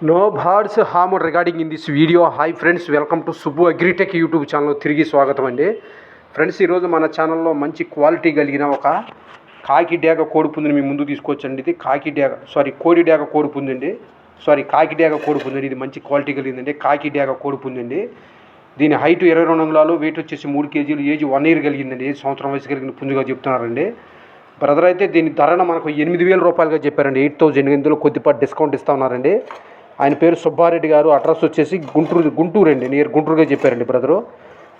No birds harm regarding in this video. Hi friends, welcome to Subbu Agritech YouTube channel. తిరిగి స్వాగతం అండి. Friends, ఈరోజు మన ఛానల్లో మంచి క్వాలిటీ కలిగిన ఒక కాకి డేగ కోడిపుందిని మీ ముందు తీసుకొచ్చండి. ఇది కోడి డేగ కోడిపుందండి. కాకి డేగ కోడిపుందండి. ఇది మంచి క్వాలిటీ కలిగిందండి. కాకి డేగ కోడిపుందండి. దీని హైట్ 22 అంగుళాలు, వెయిట్ వచ్చేసి 3 కేజీలు, ఏజ్ 1 ఇయర్ కలిగిందండి. సంవత్సరం వయసు కలిగిన పుంజుగా చెప్తున్నారండి. బ్రదర్ అయితే దీని ధరన మనకు 8,000 రూపాయలుగా చెప్పారండి. 8,000. ఇందులో కొద్దిపాటి డిస్కౌంట్ ఇస్తా ఉన్నారండి. ఆయన పేరు సుబ్బారెడ్డి గారు. అడ్రస్ వచ్చేసి గుంటూరు అండి. నియర్ గుంటూరుగా చెప్పారండి బ్రదరు.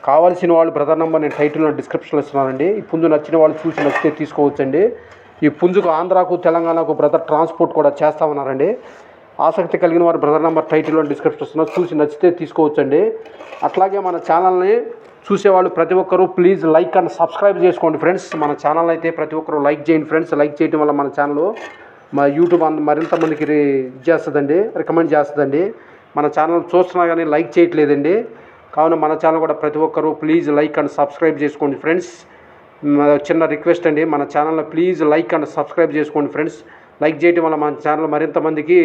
కావాల్సిన వాళ్ళు బ్రదర్ నెంబర్ నేను టైటిల్లో డిస్క్రిప్షన్లో ఇస్తున్నానండి. ఈ పుంజు నచ్చిన వాళ్ళు చూసి నచ్చితే తీసుకోవచ్చండి. ఈ పుంజుకు ఆంధ్రాకు తెలంగాణకు బ్రదర్ ట్రాన్స్పోర్ట్ కూడా చేస్తామన్నారండి. ఆసక్తి కలిగిన వారు బ్రదర్ నెంబర్ టైటిల్లో డిస్క్రిప్షన్ ఇస్తున్నారు, చూసి నచ్చితే తీసుకోవచ్చండి. అట్లాగే మన ఛానల్ని చూసేవాళ్ళు ప్రతి ఒక్కరూ ప్లీజ్ లైక్ అండ్ సబ్స్క్రైబ్ చేసుకోండి ఫ్రెండ్స్. మన ఛానల్ అయితే ప్రతి ఒక్కరూ లైక్ చేయండి ఫ్రెండ్స్. లైక్ చేయడం వల్ల మన ఛానల్ మా యూట్యూబ్ మరింత మందికి చేస్తుందండి, రికమెండ్ చేస్తుందండి. మన ఛానల్ చూస్తున్నా కానీ లైక్ చేయట్లేదండి. కావున మన ఛానల్ కూడా ప్రతి ఒక్కరూ ప్లీజ్ లైక్ అండ్ సబ్స్క్రైబ్ చేసుకోండి ఫ్రెండ్స్. చిన్న రిక్వెస్ట్ అండి, మన ఛానల్లో ప్లీజ్ లైక్ అండ్ సబ్స్క్రైబ్ చేసుకోండి ఫ్రెండ్స్. లైక్ చేయడం వల్ల మన ఛానల్ మరింత మందికి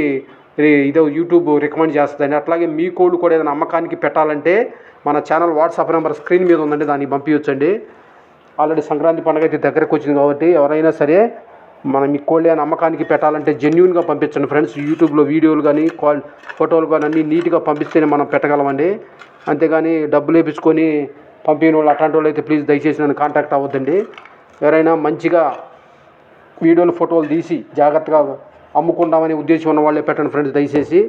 ఇదో యూట్యూబ్ రికమెండ్ చేస్తుందండి. అట్లాగే మీ కోళ్ళు కూడా ఏదైనా అమ్మకానికి పెట్టాలంటే మన ఛానల్ వాట్సాప్ నెంబర్ స్క్రీన్ మీద ఉందండి, దానికి పంపించండి. ఆల్రెడీ సంక్రాంతి పండుగ అయితే దగ్గరకు వచ్చింది కాబట్టి ఎవరైనా సరే మనం మీ కోళ్ళు అని అమ్మకానికి పెట్టాలంటే జెన్యూన్గా పంపించండి ఫ్రెండ్స్. యూట్యూబ్లో వీడియోలు కానీ ఫోటోలు కానీ అన్నీ నీట్గా పంపిస్తేనే మనం పెట్టగలమండి. అంతేగాని డబ్బులు వేపించుకొని పంపిన వాళ్ళు అట్లాంటి వాళ్ళు అయితే ప్లీజ్ దయచేసి నన్ను కాంటాక్ట్ అవ్వద్దండి. ఎవరైనా మంచిగా వీడియోలు ఫోటోలు తీసి జాగ్రత్తగా అమ్ముకుంటామనే ఉద్దేశం ఉన్న వాళ్ళే పెట్టండి ఫ్రెండ్స్ దయచేసి.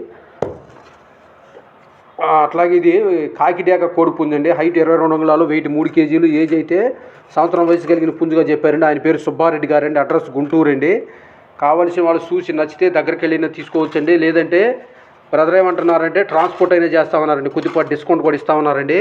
అట్లాగే ఇది కాకి డేగ కోడిపుంజండి. హైట్ 22 అంగుళాలు, వెయిట్ 3 కేజీలు, ఏజ్ అయితే సంవత్సరం వయసు కలిగిన పుంజుగా చెప్పారండి. ఆయన పేరు సుబ్బారెడ్డి గారండి. అడ్రస్ గుంటూరు అండి. కావాల్సిన వాళ్ళు చూసి నచ్చితే దగ్గరికి వెళ్ళినా తీసుకోవచ్చండి. లేదంటే బ్రదర్ ఏమంటున్నారంటే ట్రాన్స్పోర్ట్ అయినా చేస్తామన్నారండి. కొద్దిపాటి డిస్కౌంట్ కూడా ఇస్తామన్నారండి.